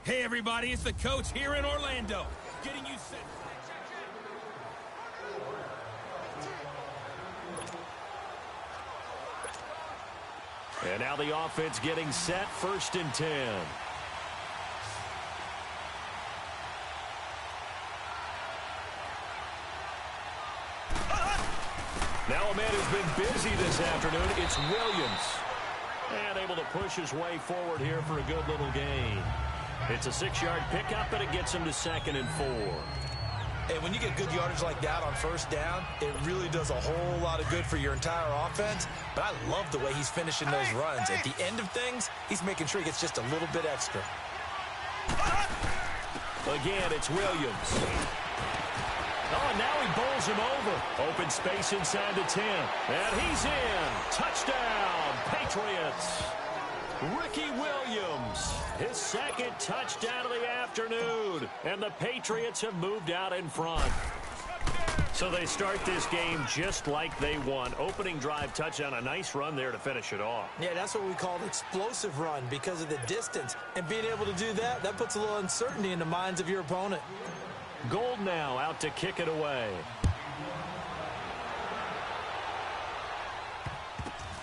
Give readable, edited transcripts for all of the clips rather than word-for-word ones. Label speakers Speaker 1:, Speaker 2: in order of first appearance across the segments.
Speaker 1: Hey everybody, it's the coach here in Orlando, getting you set.
Speaker 2: And now the offense getting set, 1st and 10. Now a man who's been busy this afternoon, it's Williams. And able to push his way forward here for a good little gain. It's a 6-yard pickup, and it gets him to 2nd and 4.
Speaker 3: And when you get good yardage like that on 1st down, it really does a whole lot of good for your entire offense. But I love the way he's finishing those runs. At the end of things, he's making sure he gets just a little bit extra.
Speaker 2: Again, it's Williams. Oh, and now he bowls him over. Open space inside the 10. And he's in. Touchdown, Patriots. Ricky Williams, his 2nd touchdown of the afternoon. And the Patriots have moved out in front. So they start this game just like they won. Opening drive touchdown, a nice run there to finish it off.
Speaker 3: Yeah, that's what we call an explosive run because of the distance. And being able to do that, that puts a little uncertainty in the minds of your opponent.
Speaker 2: Gold now out to kick it away.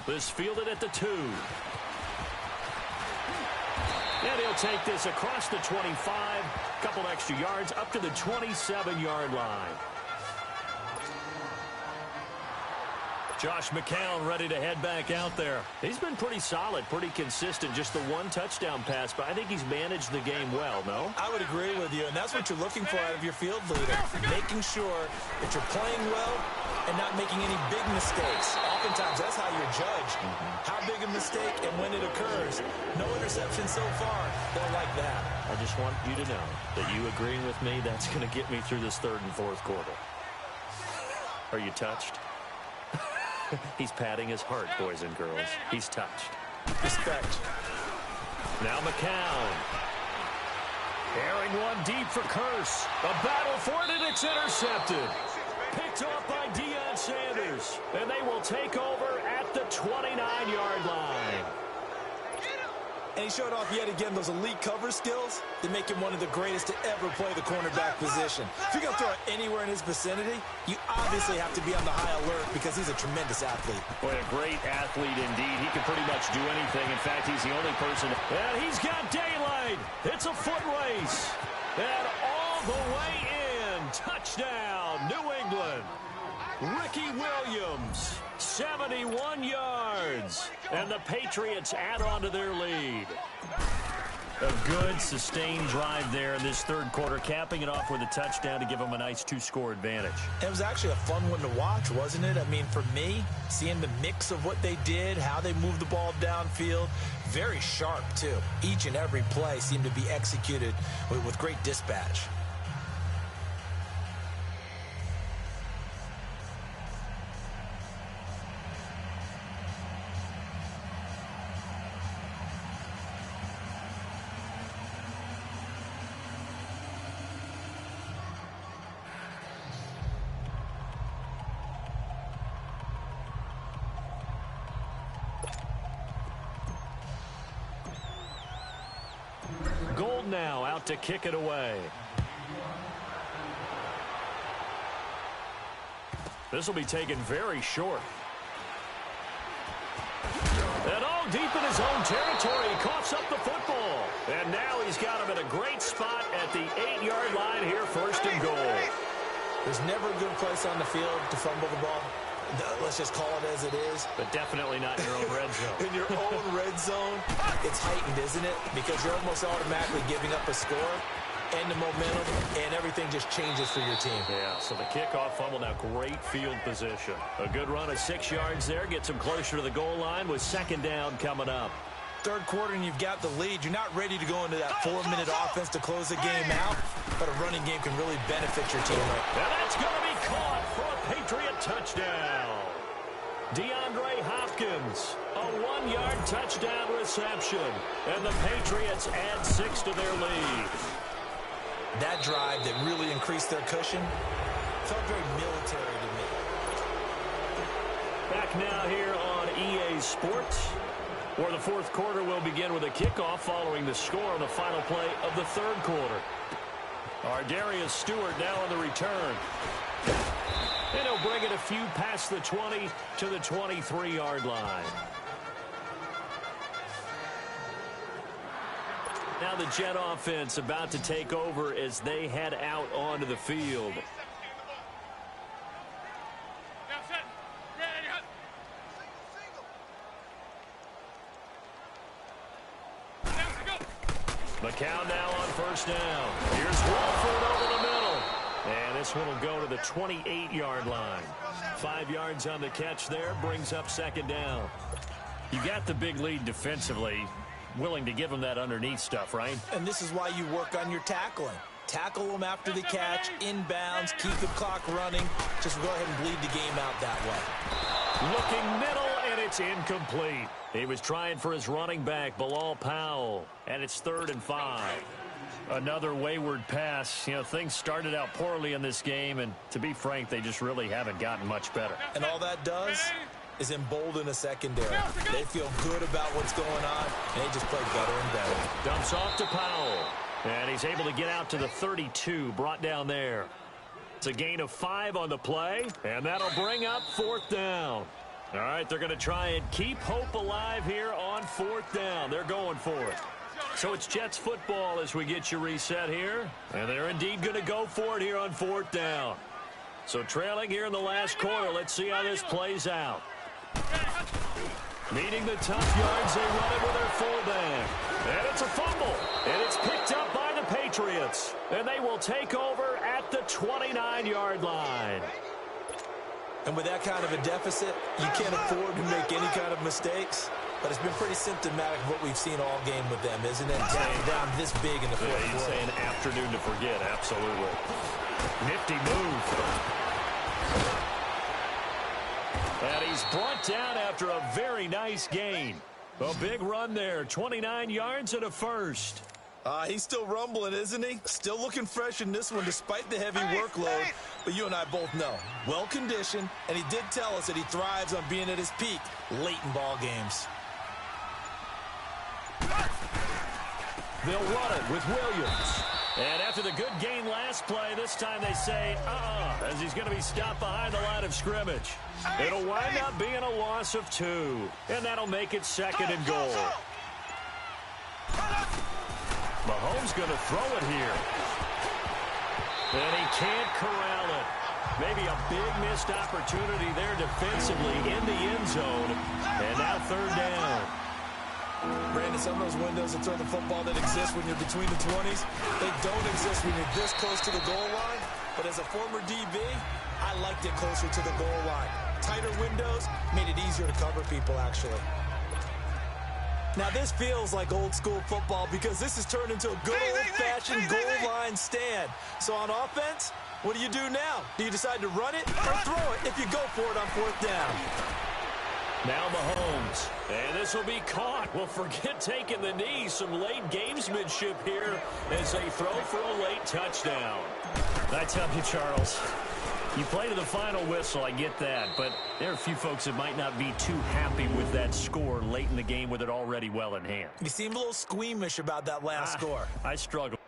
Speaker 2: This fielded at the 2. And he'll take this across the 25, couple extra yards up to the 27-yard line. Josh McCown ready to head back out there. He's been pretty solid, pretty consistent, just the 1 touchdown pass, but I think he's managed the game well, no?
Speaker 3: I would agree with you, and that's what you're looking for out of your field leader, making sure that you're playing well and not making any big mistakes. Oftentimes, that's how you're judged. How big a mistake and when it occurs. No interception so far. Don't like that.
Speaker 2: I just want you to know that you agreeing with me, that's going to get me through this 3rd and 4th quarter. Are you touched? He's patting his heart, boys and girls. He's touched.
Speaker 3: Respect.
Speaker 2: Now McCown. Airing one deep for Curse. A battle for it, and it's intercepted. Picked off by Deion Sanders. And they will take over at the 29-yard line.
Speaker 3: And he showed off yet again those elite cover skills that make him one of the greatest to ever play the cornerback position. If you're going to throw it anywhere in his vicinity, you obviously have to be on the high alert because he's a tremendous athlete.
Speaker 2: Boy, a great athlete indeed. He can pretty much do anything. In fact, he's the only person. And he's got daylight. It's a foot race. And all the way in. Touchdown, New England. Ricky Williams, 71 yards. And the Patriots add on to their lead. A good, sustained drive there in this 3rd quarter, capping it off with a touchdown to give them a nice 2-score advantage.
Speaker 3: It was actually a fun one to watch, wasn't it? I mean, for me, seeing the mix of what they did, how they moved the ball downfield, very sharp, too. Each and every play seemed to be executed with great dispatch.
Speaker 2: Gold now out to kick it away. This will be taken very short. And all deep in his own territory, he coughs up the football. And now he's got him in a great spot at the 8-yard line here, 1st and goal.
Speaker 3: There's never a good place on the field to fumble the ball. Let's just call it as it is.
Speaker 2: But definitely not in your own red zone.
Speaker 3: In your own red zone, it's heightened, isn't it? Because you're almost automatically giving up a score and the momentum, and everything just changes for your team.
Speaker 2: Yeah, so the kickoff fumble, now great field position. A good run of 6 yards there, gets him closer to the goal line with 2nd down coming up.
Speaker 3: 3rd quarter and you've got the lead. You're not ready to go into that 4-minute offense to close the game out, but a running game can really benefit your team.
Speaker 2: And that's going to be caught for a Patriot touchdown. DeAndre Hopkins, a 1-yard touchdown reception. And the Patriots add 6 to their lead.
Speaker 3: That drive that really increased their cushion felt very military to me.
Speaker 2: Back now here on EA Sports. Or the fourth quarter will begin with a kickoff following the score on the final play of the third quarter. Darius Stewart now on the return. And he'll bring it a few past the 20 to the 23-yard line. Now the Jet offense about to take over as they head out onto the field. McCown now on first down. Here's Wolford over the middle. And this one will go to the 28-yard line. 5 yards on the catch there, brings up second down. You got the big lead defensively. Willing to give them that underneath stuff, right?
Speaker 3: And this is why you work on your tackling. Tackle them after the catch, inbounds, keep the clock running. Just go ahead and bleed the game out that way.
Speaker 2: Looking middle, and it's incomplete. He was trying for his running back, Bilal Powell, and it's 3rd and 5. Another wayward pass. You know, things started out poorly in this game, and to be frank, they just really haven't gotten much better.
Speaker 3: And all that does is embolden a secondary. They feel good about what's going on, and they just play better and better.
Speaker 2: Dumps off to Powell, and he's able to get out to the 32, brought down there. It's a gain of 5 on the play, and that'll bring up 4th down. All right, they're going to try and keep hope alive here on 4th down. They're going for it. So it's Jets football as we get you reset here, and they're indeed going to go for it here on 4th down. So trailing here in the last quarter, let's see how this plays out. Needing the tough yards, they run it with their fullback. And it's a fumble. And it's picked up by the Patriots. And they will take over at the 29-yard line.
Speaker 3: And with that kind of a deficit, you can't afford to make any kind of mistakes. But it's been pretty symptomatic of what we've seen all game with them, isn't it? Down this big in the fourth quarter.
Speaker 2: You'd say an afternoon to forget, absolutely. Nifty move. And he's brought down after a very nice gain. A big run there, 29 yards and a first.
Speaker 3: He's still rumbling, isn't he? Still looking fresh in this one despite the heavy workload. But you and I both know, well-conditioned, and he did tell us that he thrives on being at his peak late in ball games.
Speaker 2: They'll run it with Williams. And after the good gain last play, this time they say, as he's going to be stopped behind the line of scrimmage. It'll wind up being a loss of 2. And that'll make it 2nd and goal. Mahomes going to throw it here. And he can't corral it. Maybe a big missed opportunity there defensively in the end zone. And now 3rd down.
Speaker 3: Brandon, some of those windows to throw the football that exist when you're between the 20s, they don't exist when you're this close to the goal line. But as a former DB, I liked it closer to the goal line. Tighter windows made it easier to cover people, actually. Now, this feels like old school football because this has turned into a good old-fashioned goal line stand. So on offense, what do you do now? Do you decide to run it or throw it if you go for it on 4th down?
Speaker 2: Now Mahomes, and this will be caught. Well, forget taking the knee. Some late gamesmanship here as they throw for a late touchdown. I tell you, Charles, you play to the final whistle, I get that, but there are a few folks that might not be too happy with that score late in the game with it already well in hand.
Speaker 3: You seem a little squeamish about that last score.
Speaker 2: I struggle.